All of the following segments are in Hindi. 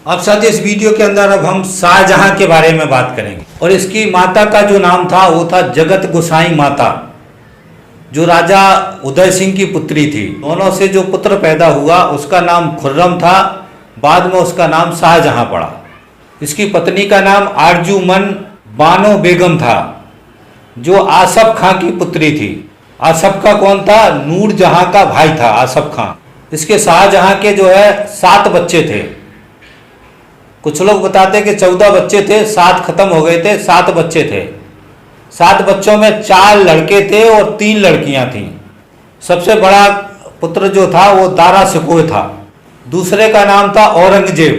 अब साथ इस वीडियो के अंदर अब हम शाहजहां के बारे में बात करेंगे और इसकी माता का जो नाम था वो था जगत गोसाई माता, जो राजा उदय सिंह की पुत्री थी। दोनों से जो पुत्र पैदा हुआ उसका नाम खुर्रम था, बाद में उसका नाम शाहजहां पड़ा। इसकी पत्नी का नाम आरजूमन बानो बेगम था, जो आसफ खां की पुत्री थी। आसफ खां कौन था? नूरजहां का भाई था आसफ खां। इसके शाहजहां के जो है 7 बच्चे थे। कुछ लोग बताते कि 14 बच्चे थे, 7 खत्म हो गए थे, 7 बच्चे थे। 7 बच्चों में 4 लड़के थे और 3 लड़कियां थीं। सबसे बड़ा पुत्र जो था वो दारा शिकोह था, दूसरे का नाम था औरंगजेब,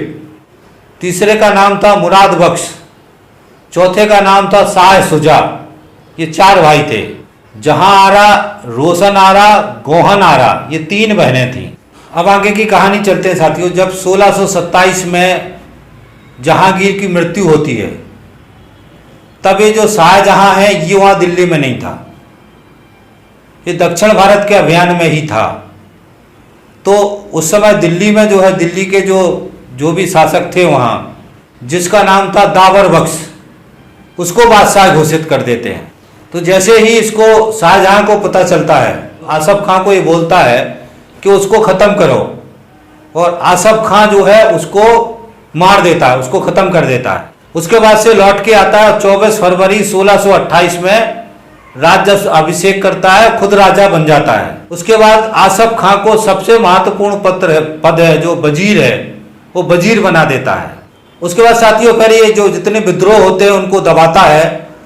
तीसरे का नाम था मुराद बख्श, चौथे का नाम था शाह शुजा। ये 4 भाई थे। जहां आरा, रोशन आरा, गोहन आरा, ये 3 बहनें थीं। अब आगे की कहानी चलते हैं साथियों। जब 1627 में जहांगीर की मृत्यु होती है, तब ये जो शाहजहां है ये वहां दिल्ली में नहीं था, ये दक्षिण भारत के अभियान में ही था। तो उस समय दिल्ली में जो है, दिल्ली के जो भी शासक थे वहां, जिसका नाम था दावर बख्श, उसको बादशाह घोषित कर देते हैं। तो जैसे ही इसको शाहजहां को पता चलता है, आसफ खां को ये बोलता है कि उसको खत्म करो, और आसफ खां जो है उसको मार देता है, उसको खत्म कर देता है। उसके बाद से लौट के आता है। 24 फरवरी 1628 में राज्य अभिषेक करता है, खुद राजा बन जाता है। उसके बाद आसफ खां को सबसे महत्वपूर्ण पद है जो वजीर है, वो वजीर बना देता है। उसके बाद साथियों फिर ये जो जितने विद्रोह होते हैं उनको दबाता है।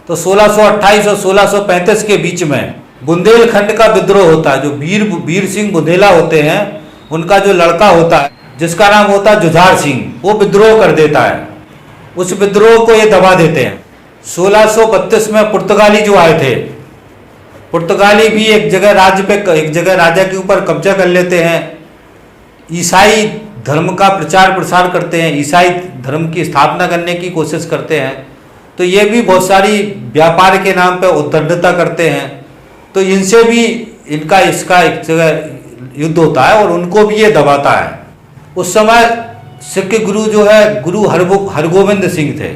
तो 1628 और 1635 के बीच में बुंदेलखंड का विद्रोह होता है। जो वीर सिंह बुंदेला होते हैं, उनका जो लड़का होता है जिसका नाम होता है जुझार सिंह, वो विद्रोह कर देता है। उस विद्रोह को ये दबा देते हैं। 1632 में पुर्तगाली जो आए थे, पुर्तगाली भी एक जगह राजा के ऊपर कब्जा कर लेते हैं। ईसाई धर्म का प्रचार प्रसार करते हैं, ईसाई धर्म की स्थापना करने की कोशिश करते हैं। तो ये भी बहुत सारी व्यापार के नाम पे उद्दंडता करते हैं। तो इनसे भी इसका एक जगह युद्ध होता है और उनको भी ये दबाता है। उस समय सिख गुरु जो है, गुरु हरगोविंद सिंह थे।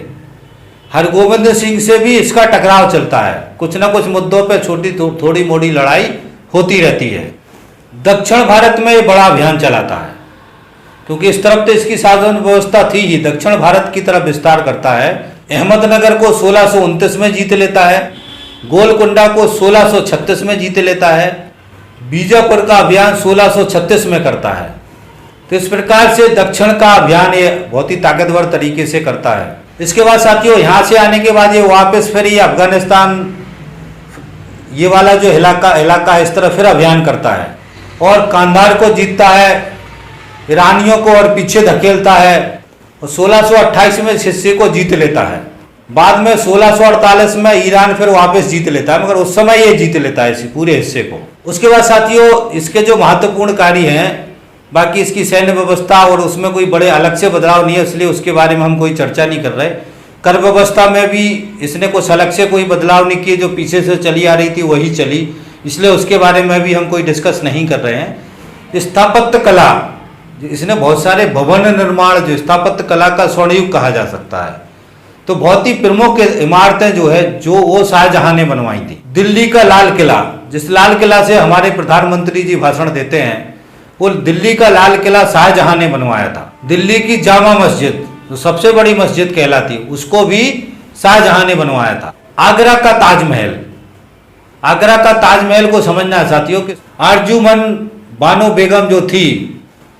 हरगोविंद सिंह से भी इसका टकराव चलता है। कुछ ना कुछ मुद्दों पे थोड़ी मोड़ी लड़ाई होती रहती है। दक्षिण भारत में ये बड़ा अभियान चलाता है, क्योंकि इस तरफ तो इसकी शासन व्यवस्था थी ही, दक्षिण भारत की तरफ विस्तार करता है। अहमदनगर को 1629 में जीत लेता है, गोलकुंडा को 1636 में जीत लेता है, बीजापुर का अभियान 1636 में करता है। तो इस प्रकार से दक्षिण का अभियान ये बहुत ही ताकतवर तरीके से करता है। इसके बाद साथियों यहाँ से आने के बाद ये वापस फिर ये अफगानिस्तान, ये वाला जो इलाका है, इस तरह फिर अभियान करता है और कांधार को जीतता है, ईरानियों को और पीछे धकेलता है और 1628 में इस हिस्से को जीत लेता है। बाद में 1648 में ईरान फिर वापस जीत लेता है, मगर उस समय ये जीत लेता है इस पूरे हिस्से को। उसके बाद साथियों इसके जो महत्वपूर्ण कार्य हैं, बाकी इसकी सैन्य व्यवस्था और उसमें कोई बड़े अलग से बदलाव नहीं है, इसलिए उसके बारे में हम कोई चर्चा नहीं कर रहे। कर व्यवस्था में भी इसने कुछ अलग से कोई बदलाव नहीं किए, जो पीछे से चली आ रही थी वही चली, इसलिए उसके बारे में भी हम कोई डिस्कस नहीं कर रहे हैं। स्थापत्य कला, इसने बहुत सारे भवन निर्माण, जो स्थापत्य कला का स्वर्णयुग कहा जा सकता है। तो बहुत ही प्रमुख इमारतें जो है जो वो शाहजहां ने बनवाई थी। दिल्ली का लाल किला, जिस लाल किला से हमारे प्रधानमंत्री जी भाषण देते हैं, वो दिल्ली का लाल किला शाहजहां ने बनवाया था। दिल्ली की जामा मस्जिद, जो सबसे बड़ी मस्जिद कहलाती, उसको भी शाहजहां ने बनवाया था। आगरा का ताजमहल, आगरा का ताजमहल को समझना है साथियों कि आरजूमन बानो बेगम जो थी,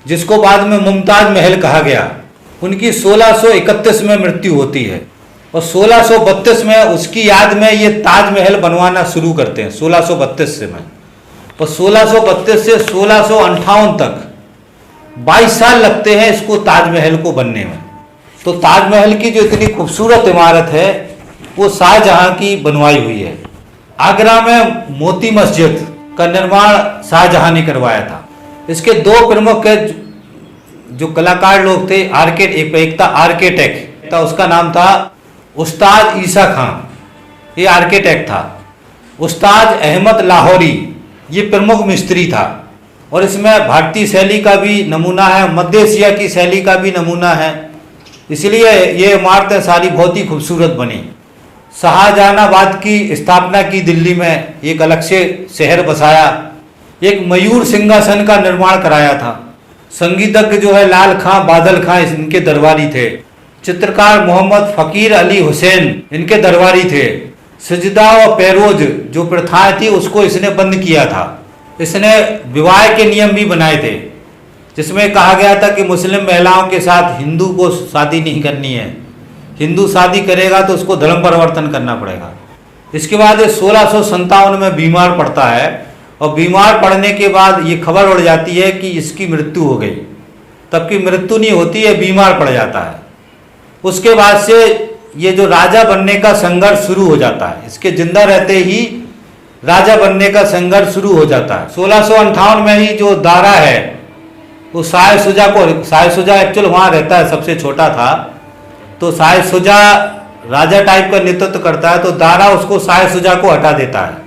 जिसको बाद में मुमताज महल कहा गया, उनकी 1631 में मृत्यु होती है और 1632 में उसकी याद में ये ताजमहल बनवाना शुरू करते हैं। 1632 से में और 1632 से 1658 तक 22 साल लगते हैं इसको ताजमहल को बनने में। तो ताजमहल की जो इतनी खूबसूरत इमारत है वो शाहजहां की बनवाई हुई है। आगरा में मोती मस्जिद का निर्माण शाहजहां ने करवाया था। इसके 2 प्रमुख जो कलाकार लोग थे, एक था आर्किटेक्ट था, उसका नाम था उस्ताद ईसा खां, ये आर्किटेक्ट था। उस्ताद अहमद लाहौरी ये प्रमुख मिस्त्री था और इसमें भारतीय शैली का भी नमूना है, मध्य एशिया की शैली का भी नमूना है। इसलिए ये इमारतें सारी बहुत ही खूबसूरत बनी। शाहजहानाबाद की स्थापना की दिल्ली में, एक अलग से शहर बसाया, एक मयूर सिंहासन का निर्माण कराया था। संगीतज्ञ जो है लाल खां बादल खां इनके दरबारी थे। चित्रकार मोहम्मद फ़कीर अली हुसैन इनके दरबारी थे। सजदा व पैरोज जो प्रथाएं थी उसको इसने बंद किया था। इसने विवाह के नियम भी बनाए थे, जिसमें कहा गया था कि मुस्लिम महिलाओं के साथ हिंदू को शादी नहीं करनी है, हिंदू शादी करेगा तो उसको धर्म परिवर्तन करना पड़ेगा। इसके बाद 1657 में बीमार पड़ता है और बीमार पड़ने के बाद ये खबर उड़ जाती है कि इसकी मृत्यु हो गई। तब की मृत्यु नहीं होती है, बीमार पड़ जाता है। उसके बाद से ये जो राजा बनने का संघर्ष शुरू हो जाता है, इसके जिंदा रहते ही राजा बनने का संघर्ष शुरू हो जाता है। 1658 में ही जो दारा है वो शाह शुजा एक्चुअल वहाँ रहता है, सबसे छोटा था, तो शाह शुजा राजा टाइप का नेतृत्व करता है, तो दारा उसको शाह शुजा को हटा देता है।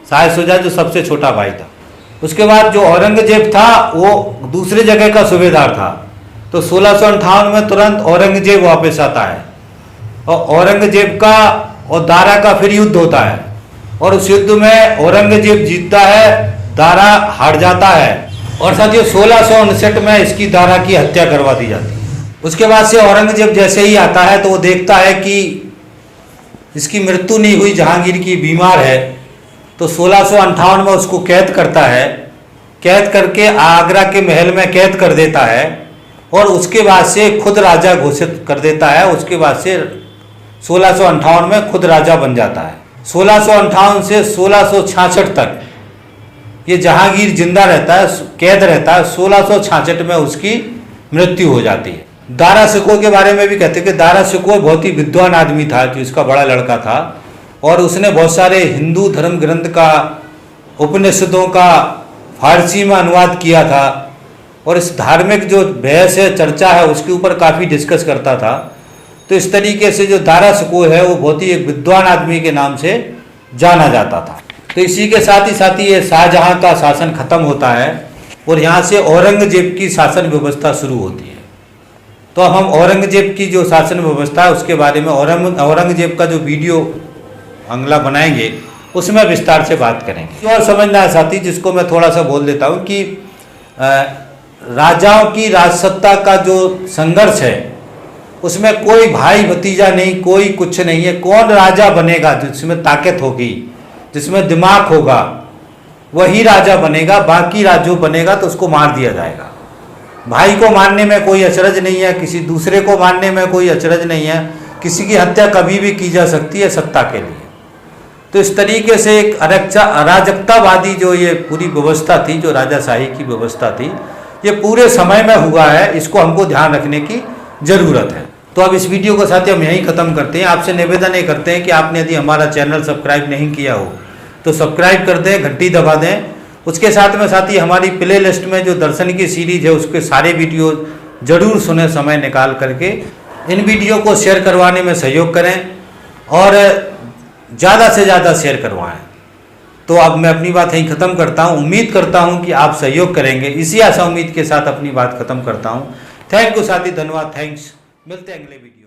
शाह शुजा जो सबसे छोटा भाई था। उसके बाद जो औरंगजेब था वो दूसरी जगह का सूबेदार था, तो 1658 में तुरंत औरंगजेब वापस आता है और औरंगजेब का और दारा का फिर युद्ध होता है और उस युद्ध में औरंगजेब जीतता है, दारा हार जाता है और साथियों 1659 में इसकी दारा की हत्या करवा दी जाती है। उसके बाद से औरंगजेब जैसे ही आता है तो वो देखता है कि इसकी मृत्यु नहीं हुई, जहांगीर की बीमार है, तो 1658 में उसको कैद करता है। कैद करके आगरा के महल में कैद कर देता है और उसके बाद से खुद राजा घोषित कर देता है। उसके बाद से 1658 में खुद राजा बन जाता है। 1658 से 1666 तक ये जहांगीर जिंदा रहता है, कैद रहता है। 1666 में उसकी मृत्यु हो जाती है। दारा शिकोह के बारे में भी कहते हैं कि दारा शिकोह बहुत ही विद्वान आदमी था, जो इसका बड़ा लड़का था, और उसने बहुत सारे हिंदू धर्म ग्रंथ का, उपनिषदों का फारसी में अनुवाद किया था और इस धार्मिक जो बहस है, चर्चा है, उसके ऊपर काफ़ी डिस्कस करता था। तो इस तरीके से जो दारा शिकोह है वो बहुत ही एक विद्वान आदमी के नाम से जाना जाता था। तो इसी के साथ ही ये शाहजहां का शासन खत्म होता है और यहाँ से औरंगजेब की शासन व्यवस्था शुरू होती है। तो हम औरंगजेब की जो शासन व्यवस्था है उसके बारे में औरंगजेब का जो वीडियो अगला बनाएंगे उसमें विस्तार से बात करेंगे। और समझना है साथी, जिसको मैं थोड़ा सा बोल देता हूँ कि राजाओं की राजसत्ता का जो संघर्ष है उसमें कोई भाई भतीजा नहीं, कोई कुछ नहीं है। कौन राजा बनेगा जिसमें ताकत होगी, जिसमें दिमाग होगा, वही राजा बनेगा। बाकी राजू बनेगा तो उसको मार दिया जाएगा। भाई को मारने में कोई अचरज नहीं है, किसी दूसरे को मारने में कोई अचरज नहीं है। किसी की हत्या कभी भी की जा सकती है सत्ता के लिए। तो इस तरीके से एक अराजकतावादी जो ये पूरी व्यवस्था थी, जो राजाशाही की व्यवस्था थी, ये पूरे समय में हुआ है। इसको हमको ध्यान रखने की ज़रूरत है। तो अब इस वीडियो को साथ ही हम यहीं ख़त्म करते हैं। आपसे निवेदन ये करते हैं कि आपने यदि हमारा चैनल सब्सक्राइब नहीं किया हो तो सब्सक्राइब कर दें, घंटी दबा दें। उसके साथ ही हमारी प्ले लिस्ट में जो दर्शन की सीरीज है उसके सारे वीडियो जरूर सुने समय निकाल करके। इन वीडियो को शेयर करवाने में सहयोग करें और ज़्यादा से ज़्यादा शेयर करवाएं। तो अब मैं अपनी बात यहीं ख़त्म करता हूँ। उम्मीद करता हूँ कि आप सहयोग करेंगे। इसी आशा उम्मीद के साथ अपनी बात ख़त्म करता हूँ। थैंक यू साथी, धन्यवाद, थैंक्स। मिलते हैं अगले वीडियो।